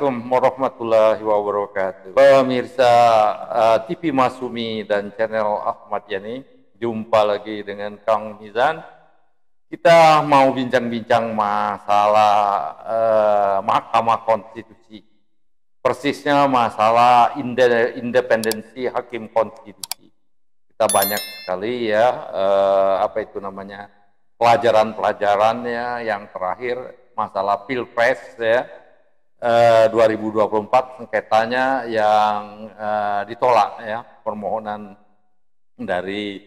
Assalamualaikum warahmatullahi wabarakatuh. Pemirsa TV Masumi dan channel Ahmad Yani, jumpa lagi dengan Kang Mizan. Kita mau bincang-bincang masalah Mahkamah Konstitusi. Persisnya masalah independensi Hakim Konstitusi. Kita banyak sekali ya, pelajaran-pelajarannya. Yang terakhir masalah Pilpres ya, 2024 sengketanya yang ditolak ya, permohonan dari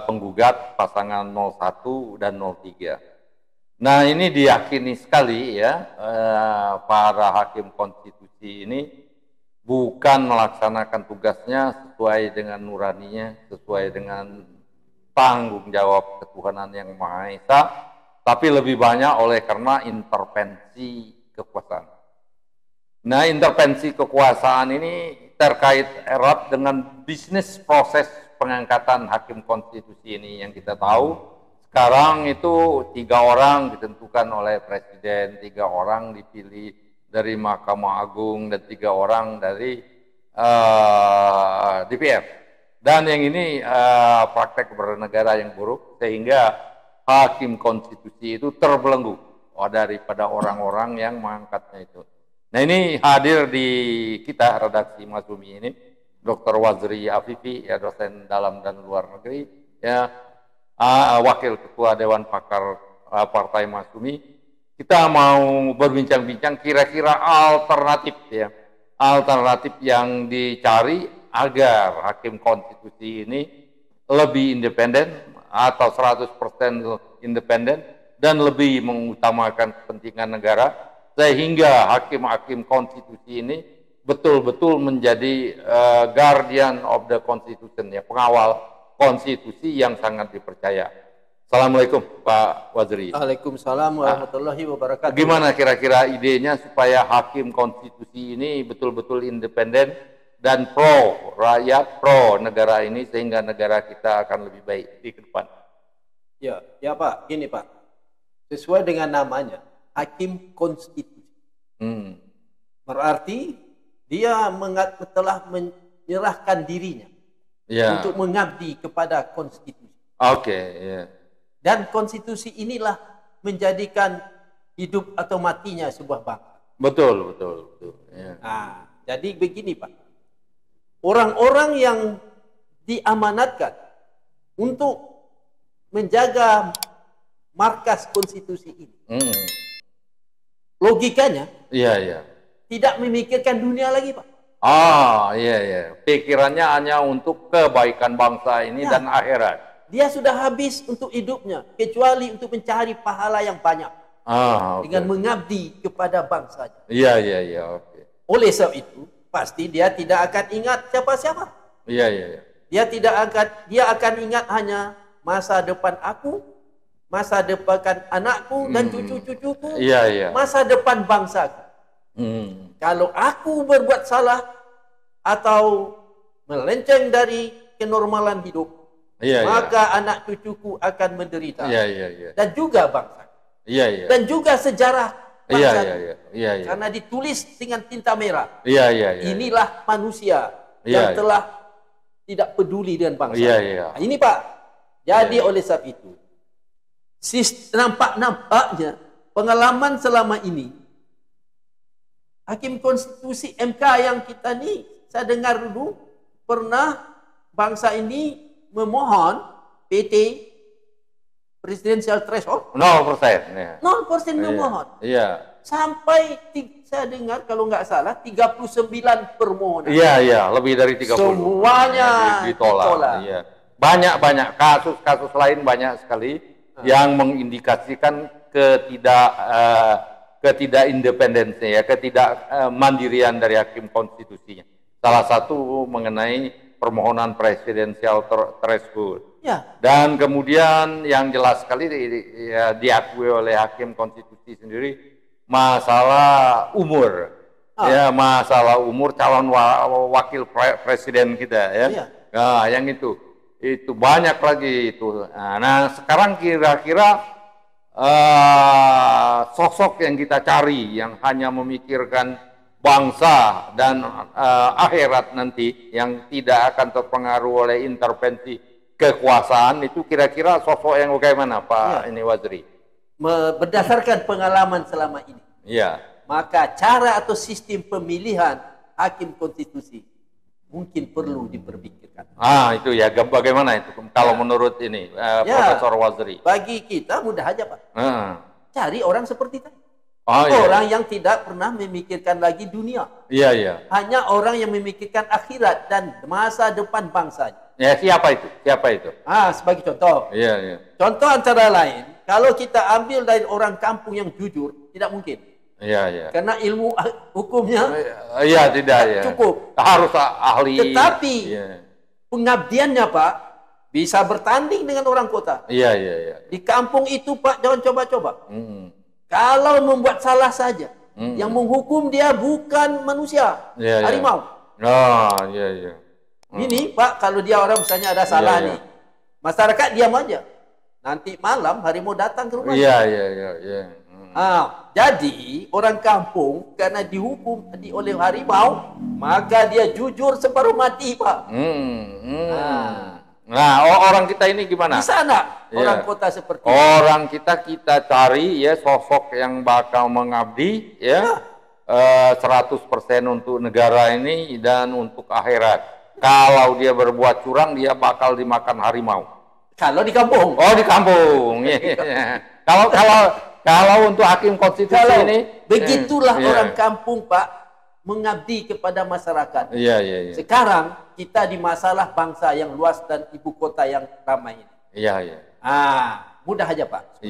penggugat pasangan 01 dan 03. Nah, ini diyakini sekali ya, para hakim konstitusi ini bukan melaksanakan tugasnya sesuai dengan nuraninya, sesuai dengan tanggung jawab ketuhanan yang Maha Esa, tapi lebih banyak oleh karena intervensi kekuasaan. Nah, intervensi kekuasaan ini terkait erat dengan bisnis proses pengangkatan hakim konstitusi ini. Yang kita tahu sekarang itu 3 orang ditentukan oleh Presiden, 3 orang dipilih dari Mahkamah Agung, dan 3 orang dari DPR. Dan yang ini praktek bernegara yang buruk, sehingga hakim konstitusi itu terbelenggu daripada orang-orang yang mengangkatnya itu. Nah, ini hadir di kita redaksi Masumi ini Dr. Wazri Afifi, ya, dosen dalam dan luar negeri, ya, wakil ketua Dewan Pakar Partai Masumi. Kita mau berbincang-bincang kira-kira alternatif ya, alternatif yang dicari agar hakim konstitusi ini lebih independen atau 100% independen dan lebih mengutamakan kepentingan negara, sehingga hakim-hakim konstitusi ini betul-betul menjadi guardian of the constitution ya, pengawal konstitusi yang sangat dipercaya. Assalamualaikum Pak Wazri. Waalaikumsalam warahmatullahi wabarakatuh. Gimana kira-kira idenya supaya hakim konstitusi ini betul-betul independen dan pro rakyat, pro negara ini, sehingga negara kita akan lebih baik di depan? Ya Pak, gini Pak, sesuai dengan namanya, hakim konstitusi. Berarti dia telah menyerahkan dirinya untuk mengabdi kepada konstitusi. Oke. Dan konstitusi inilah menjadikan hidup atau matinya sebuah bangsa. Betul. Ya. Nah, jadi begini Pak, orang-orang yang diamanatkan untuk menjaga markas konstitusi ini, logikanya tidak memikirkan dunia lagi Pak. Pikirannya hanya untuk kebaikan bangsa ini dan akhirat. Dia sudah habis untuk hidupnya, kecuali untuk mencari pahala yang banyak dengan mengabdi kepada bangsanya. Oke. Oleh sebab itu, pasti dia tidak akan ingat siapa-siapa. Dia akan ingat hanya masa depan aku, masa depan anakku dan cucu-cucuku, masa depan bangsaku. Kalau aku berbuat salah atau melenceng dari kenormalan hidup, maka anak cucuku akan menderita. Dan juga bangsa. Dan juga sejarah bangsa. Karena ditulis dengan tinta merah. Inilah manusia yang telah tidak peduli dengan bangsa. Nah, ini Pak. Jadi oleh sebab itu, nampaknya pengalaman selama ini, hakim konstitusi MK yang kita ini, saya dengar dulu pernah bangsa ini memohon PT Presidential Threshold 0%. 0% memohon. Sampai saya dengar kalau nggak salah 39 permohonan. Lebih dari 30. Semuanya ditolak. Banyak kasus lain banyak sekali yang mengindikasikan ketidakindependensinya, ketidakmandirian dari hakim konstitusinya. Salah satu mengenai permohonan presidensial threshold. Dan kemudian yang jelas sekali diakui oleh hakim konstitusi sendiri, masalah umur. Masalah umur calon wakil presiden kita ya. Nah, yang itu banyak lagi itu. Nah, sekarang kira-kira sosok yang kita cari yang hanya memikirkan bangsa dan akhirat nanti yang tidak akan terpengaruh oleh intervensi kekuasaan, itu kira-kira sosok yang bagaimana Pak ini Wazri? Berdasarkan pengalaman selama ini, maka cara atau sistem pemilihan hakim konstitusi mungkin perlu diperpikirkan. Itu ya, bagaimana itu kalau menurut ini Profesor Wazri? Bagi kita mudah aja Pak, cari orang seperti tadi. Orang yang tidak pernah memikirkan lagi dunia. Hanya orang yang memikirkan akhirat dan masa depan bangsanya. Siapa itu? Siapa itu? Sebagai contoh. Contoh antara lain, kalau kita ambil dari orang kampung yang jujur, tidak mungkin. Karena ilmu hukumnya tidak cukup. Harus ahli. Tetapi pengabdiannya Pak bisa bertanding dengan orang kota. Di kampung itu Pak, jangan coba-coba. Kalau membuat salah saja, yang menghukum dia bukan manusia, harimau. Ini Pak, kalau dia orang misalnya ada salah nih, masyarakat diam aja. Nanti malam harimau datang ke rumah. Jadi orang kampung karena dihukum oleh harimau, maka dia jujur separuh mati Pak. Orang kita ini gimana? Di sana orang kota seperti orang kita cari sosok yang bakal mengabdi 100% untuk negara ini dan untuk akhirat. Kalau dia berbuat curang, dia bakal dimakan harimau. Kalau di kampung. Di kampung. Kalau untuk hakim konstitusi ini begitulah orang kampung Pak mengabdi kepada masyarakat. Sekarang kita di masalah bangsa yang luas dan ibu kota yang ramai ini. Mudah aja Pak.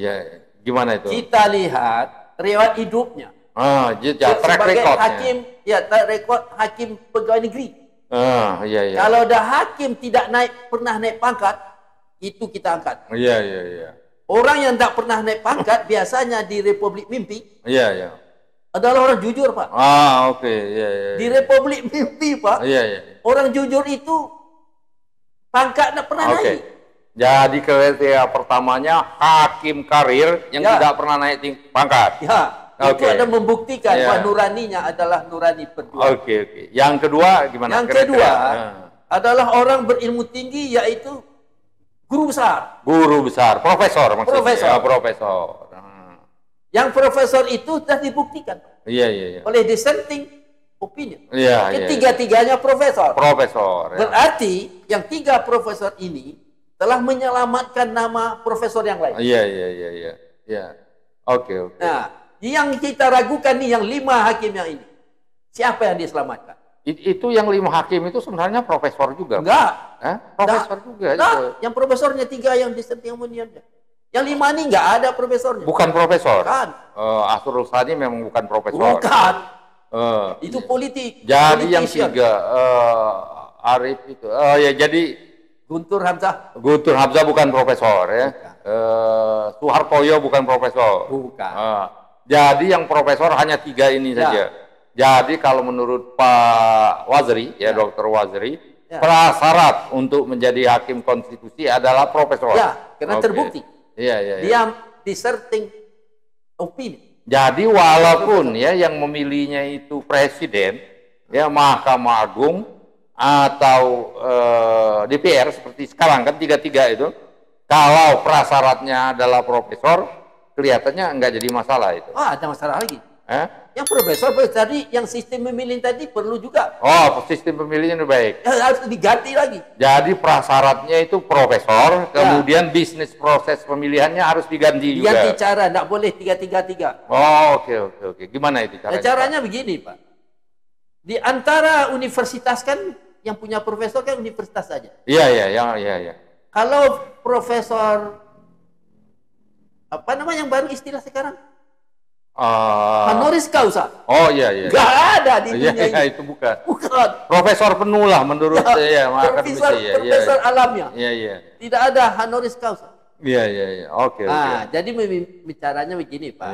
Gimana itu? Kita lihat riwayat hidupnya. Track record hakim, track record hakim pegawai negeri. Kalau ada hakim tidak pernah naik pangkat, itu kita angkat. Orang yang tidak pernah naik pangkat biasanya di Republik Mimpi. Adalah orang jujur Pak. Di Republik Mimpi Pak, orang jujur itu pangkat tidak pernah naik. Jadi kriteria pertamanya hakim karir yang tidak pernah naik pangkat. Itu ada membuktikan bahwa nuraninya adalah nurani perjuangan. Yang kedua gimana? Yang kedua adalah orang berilmu tinggi, yaitu guru besar. Guru besar, profesor maksudnya. Profesor. Yang profesor itu sudah dibuktikan oleh dissenting opinion. Ketiga-tiganya profesor. Berarti yang tiga profesor ini telah menyelamatkan nama profesor yang lain. Nah, yang kita ragukan nih yang 5 hakim yang ini. Siapa yang diselamatkan? Itu yang 5 hakim itu sebenarnya profesor juga. Enggak. Profesor juga. Yang profesornya 3 yang dissenting opinion. Yang 5 ini nggak ada profesornya. Bukan profesor. Kan. Asrul Sani memang bukan profesor. Bukan. Itu politik. Jadi yang 3 Arif itu. Jadi Guntur Hamzah. Guntur Hamzah bukan profesor ya. Suhartoyo bukan profesor. Bukan. Jadi yang profesor hanya 3 ini saja. Jadi kalau menurut Pak Wazri Dr. Wazri, prasyarat untuk menjadi hakim konstitusi adalah profesor. Karena terbukti. Dia dissenting opinion. Jadi walaupun yang memilihnya itu presiden, Mahkamah Agung atau DPR seperti sekarang kan 3-3 itu, kalau prasyaratnya adalah profesor, kelihatannya nggak jadi masalah itu. Ada masalah lagi. Yang profesor tadi, yang sistem pemilihan tadi perlu juga. Sistem pemilihannya baik. Harus diganti lagi. Jadi prasyaratnya itu profesor, kemudian bisnis proses pemilihannya harus diganti juga. Diganti cara, tidak boleh 3-3-3. Oke. Gimana itu caranya? Caranya begini Pak. Di antara universitas kan yang punya profesor kan universitas saja. Iya. Kalau profesor apa namanya yang baru istilah sekarang? Honoris causa. Gak ada di dunia ini. Itu bukan. Profesor penuh lah menurut Profesor alamnya. Tidak ada honoris causa. Oke. Jadi bicaranya begini Pak.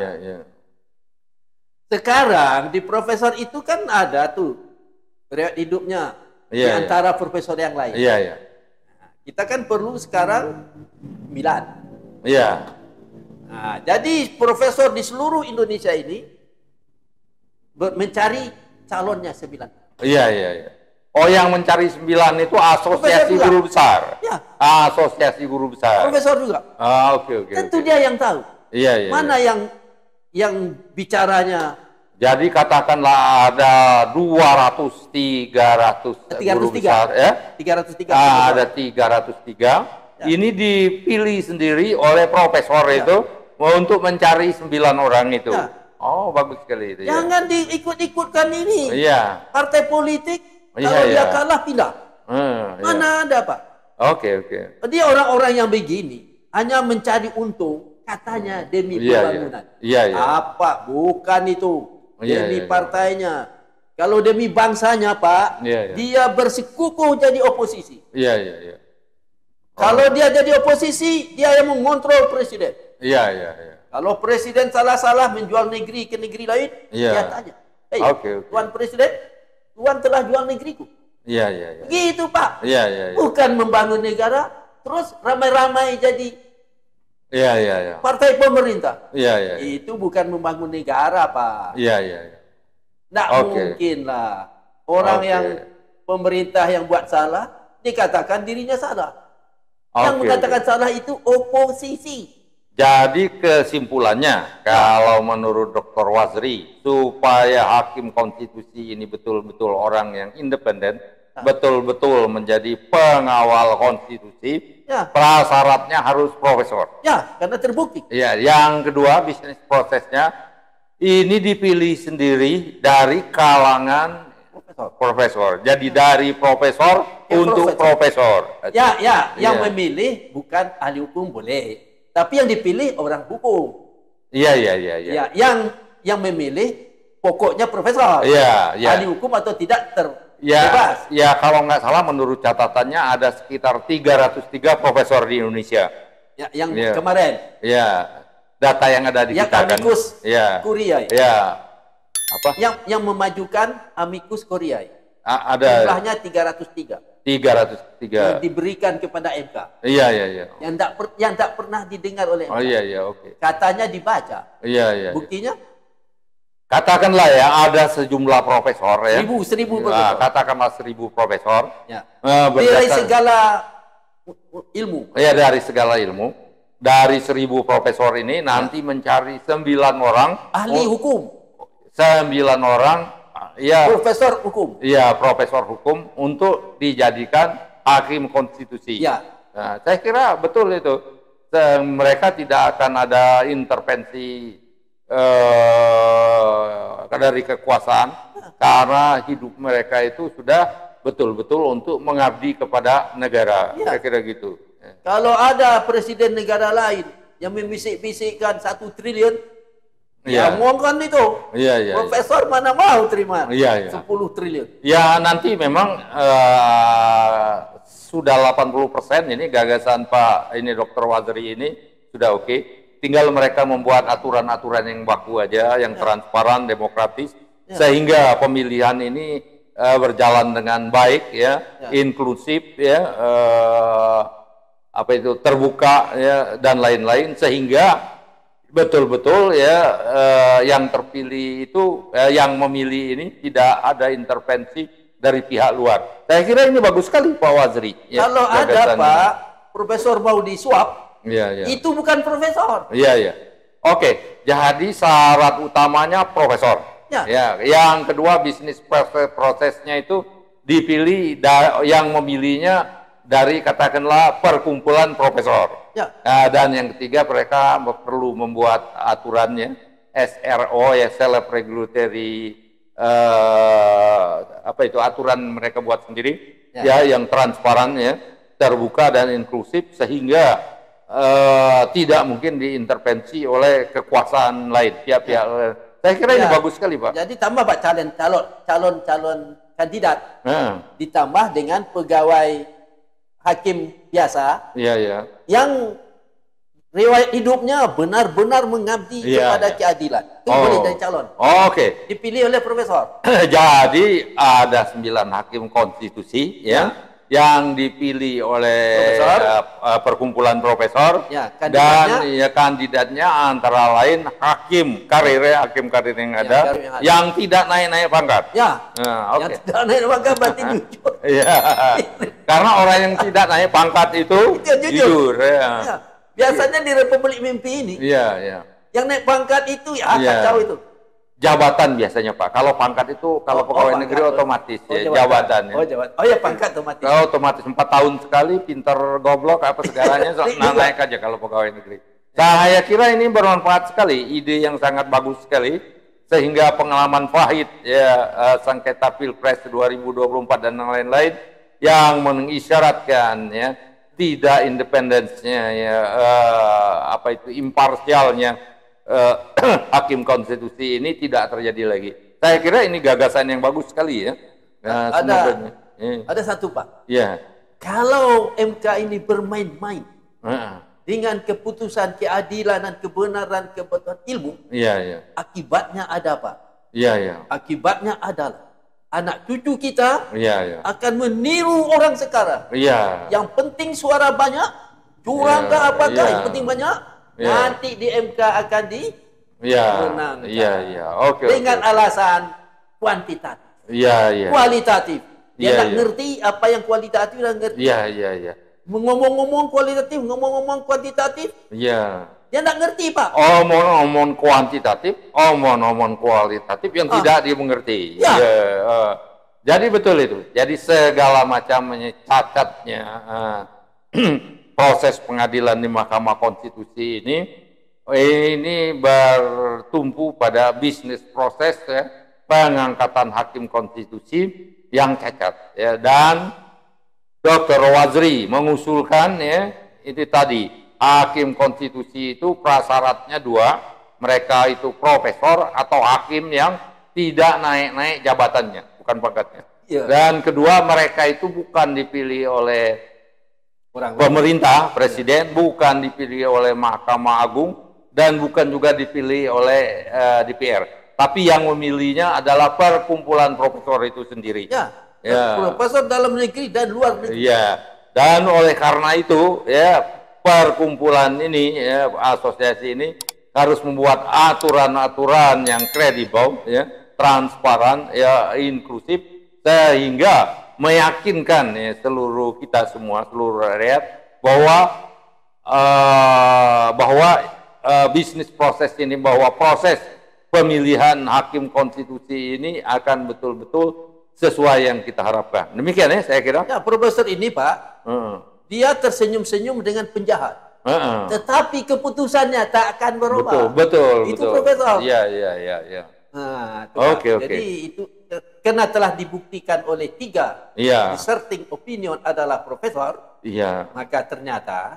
Sekarang di profesor itu kan ada tuh riwayat hidupnya di antara profesor yang lain. Kita kan perlu sekarang 9. Jadi profesor di seluruh Indonesia ini mencari calonnya 9. Iya, iya, iya. Oh, yang mencari 9 itu asosiasi guru besar. Ya. Asosiasi guru besar. Profesor juga. Oke. Tentu dia yang tahu. Iya, iya. Mana yang bicaranya. Jadi katakanlah ada 300 guru besar, ya. 303. Ada 303. Ya. Ini dipilih sendiri oleh profesor itu untuk mencari 9 orang itu. Ya. Oh, bagus sekali itu. Jangan diikut-ikutkan ini. Iya. Partai politik. Kalau dia kalah pindah. Mana ada Pak? Oke. Dia orang-orang yang begini hanya mencari untung katanya demi pembangunan. Iya. Apa? Bukan itu. Demi partainya. Kalau demi bangsanya Pak, dia bersikukuh jadi oposisi. Iya. Kalau dia jadi oposisi, dia yang mengontrol presiden. Iya. Kalau presiden salah-salah menjual negeri ke negeri lain, dia tanya. Tuan Presiden, Tuan telah jual negeriku. Iya. Gitu Pak. Iya. Bukan membangun negara, terus ramai-ramai jadi partai pemerintah. Iya. Itu bukan membangun negara Pak. Iya. Nggak mungkin lah. Orang yang pemerintah yang buat salah, dikatakan dirinya salah. Yang mengatakan salah itu oposisi. Jadi kesimpulannya, kalau menurut Dr. Wazri, supaya hakim konstitusi ini betul-betul orang yang independen, betul-betul menjadi pengawal konstitusi, prasyaratnya harus profesor. Ya, karena terbukti. Ya, yang kedua, bisnis prosesnya ini dipilih sendiri dari kalangan profesor. Jadi dari profesor untuk profesor. Yang memilih bukan ahli hukum boleh. Tapi yang dipilih orang hukum. Iya. Yang memilih pokoknya profesor. Iya. Ahli hukum atau tidak terbebas. Ya, kalau nggak salah menurut catatannya ada sekitar 303 profesor di Indonesia. Ya, yang kemarin. Iya. Data yang ada di kita kan. Amicus Curiae. Iya. Apa? Yang memajukan Amicus Curiae. Ada. Jumlahnya 303. 303 diberikan kepada MK. Iya. Yang tak pernah didengar oleh MK. Oke. Katanya dibaca. Iya. Buktinya? Katakanlah ya ada sejumlah profesor ya. 1000 profesor. Katakanlah 1000 profesor. Ya. Dari segala ilmu. Iya, dari segala ilmu. Dari 1000 profesor ini nanti mencari 9 orang ahli hukum. 9 orang profesor hukum. Iya, profesor hukum untuk dijadikan hakim konstitusi. Ya. Nah, saya kira betul itu. Mereka tidak akan ada intervensi dari kekuasaan karena hidup mereka itu sudah betul-betul untuk mengabdi kepada negara. Saya kira gitu. Kalau ada presiden negara lain yang membisik-bisikkan 1 triliun, omongkan itu. Profesor mana mau terima 10 triliun. Ya, nanti memang sudah 80% ini gagasan Pak Dr. Wazri ini sudah oke. Tinggal mereka membuat aturan-aturan yang baku aja, yang transparan, demokratis, sehingga pemilihan ini berjalan dengan baik, inklusif, terbuka, dan lain-lain, sehingga betul-betul yang terpilih itu, yang memilih ini tidak ada intervensi dari pihak luar. Saya kira ini bagus sekali Pak Wazri. Kalau ada Pak, profesor mau disuap, itu bukan profesor. Iya. Oke, jadi syarat utamanya profesor. Yang kedua, bisnis prosesnya itu dipilih yang memilihnya dari katakanlah perkumpulan profesor. Dan yang ketiga, mereka perlu membuat aturannya SRO, self regulatory, aturan mereka buat sendiri, yang transparan, terbuka dan inklusif, sehingga tidak mungkin diintervensi oleh kekuasaan lain, pihak-pihak. Saya kira ini bagus sekali Pak. Jadi tambah Pak calon kandidat, ditambah dengan pegawai hakim biasa, yang riwayat hidupnya benar-benar mengabdi kepada keadilan. Itu boleh jadi calon. Dipilih oleh profesor. Jadi ada 9 hakim konstitusi, yang dipilih oleh perkumpulan profesor, dan kandidatnya antara lain hakim karir yang ada, yang tidak naik-naik pangkat. Yang tidak naik pangkat berarti jujur. Karena orang yang tidak naik pangkat itu jujur. Biasanya di Republik Mimpi ini, yang naik pangkat itu kacau itu. Jabatan biasanya Pak. Kalau pangkat itu kalau pegawai negeri otomatis jabatan. Pangkat otomatis. Otomatis 4 tahun sekali, pinter goblok apa segalanya naik aja kalau pegawai negeri. Saya kira ini bermanfaat sekali, ide yang sangat bagus sekali, sehingga pengalaman pahit sengketa Pilpres 2024 dan yang lain-lain yang mengisyaratkan tidak independensinya imparsialnya hakim konstitusi ini tidak terjadi lagi. Saya kira ini gagasan yang bagus sekali ya. Ada satu Pak. Kalau MK ini bermain-main dengan keputusan keadilan dan kebenaran kebetulan ilmu, akibatnya ada Pak. Akibatnya adalah anak cucu kita akan meniru orang sekarang. Yang penting suara banyak, curang ke apakah, yang penting banyak. Nanti di MK akan dimenangkan dengan alasan kuantitatif, kualitatif. Dia tak ngerti apa yang kualitatif dan ngerti. Ngomong-ngomong kualitatif, ngomong-ngomong kuantitatif. Dia tak ngerti Pak. Omong-omong kuantitatif, omong-omong kualitatif yang tidak dimengerti. Jadi betul itu. Jadi segala macam cacatnya proses pengadilan di Mahkamah Konstitusi ini bertumpu pada bisnis proses pengangkatan hakim konstitusi yang cacat dan Dr. Wazri mengusulkan itu tadi, hakim konstitusi itu prasyaratnya 2, mereka itu profesor atau hakim yang tidak naik-naik jabatannya, bukan pangkatnya. Dan kedua, mereka itu bukan dipilih oleh pemerintah, presiden, bukan dipilih oleh Mahkamah Agung, dan bukan juga dipilih oleh DPR. Tapi yang memilihnya adalah perkumpulan profesor itu sendiri. Profesor dalam negeri dan luar negeri. Dan oleh karena itu, perkumpulan ini, asosiasi ini harus membuat aturan-aturan yang kredibel, transparan, inklusif, sehingga meyakinkan seluruh kita semua, seluruh rakyat bahwa bisnis proses ini, bahwa proses pemilihan hakim konstitusi ini akan betul-betul sesuai yang kita harapkan. Demikian saya kira. Profesor ini Pak, dia tersenyum-senyum dengan penjahat. Tetapi keputusannya tak akan berubah. Betul. Itu profesor. Iya. Jadi itu karena telah dibuktikan oleh 3 dissenting opinion adalah profesor, maka ternyata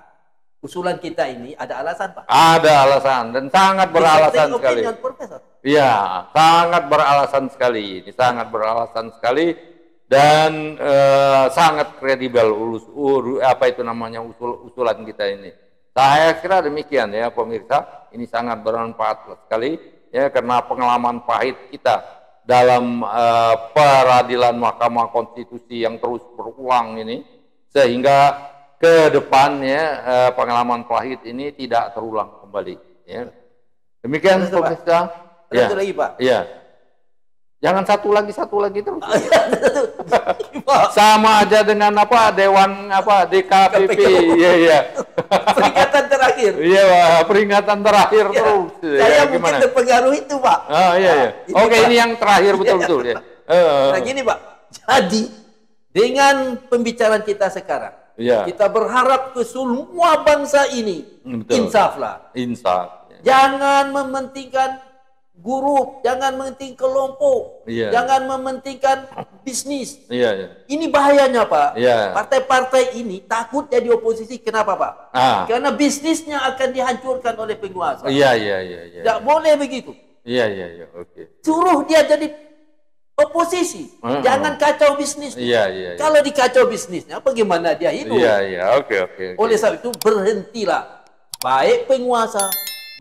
usulan kita ini ada alasan Pak. Ada alasan dan sangat beralasan sekali. Sangat beralasan sekali. Ini sangat beralasan sekali dan sangat kredibel usulan kita ini. Saya kira demikian pemirsa. Ini sangat bermanfaat sekali karena pengalaman pahit kita dalam peradilan Mahkamah Konstitusi yang terus berulang ini, sehingga ke depannya pengalaman pahit ini tidak terulang kembali. Demikian pemirsa. Satu lagi Pak. Jangan satu lagi terus. Sama aja dengan Dewan DKPP. Peringatan terakhir. Peringatan terakhir terus. Saya mungkin terpengaruh itu Pak. Oke, ini yang terakhir betul-betul Nah gini Pak. Jadi dengan pembicaraan kita sekarang, kita berharap ke semua bangsa ini insaflah. Jangan mementingkan guru, jangan mementingkan kelompok, jangan mementingkan bisnis. Ini bahayanya Pak. Partai-partai ini takut jadi oposisi. Kenapa Pak? Karena bisnisnya akan dihancurkan oleh penguasa. Tidak boleh begitu. Suruh dia jadi oposisi. Jangan kacau bisnisnya. Kalau dikacau bisnisnya, bagaimana dia hidup? Oleh sebab itu berhentilah, baik penguasa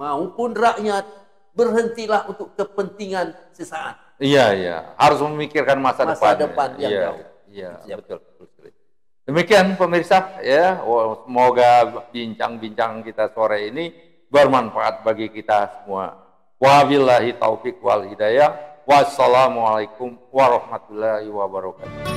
maupun rakyat, berhentilah untuk kepentingan sesaat. Harus memikirkan masa depan yang jauh. Betul. Demikian pemirsa ya, semoga bincang-bincang kita sore ini bermanfaat bagi kita semua. Wabillahi taufik wal hidayah. Wassalamualaikum warahmatullahi wabarakatuh.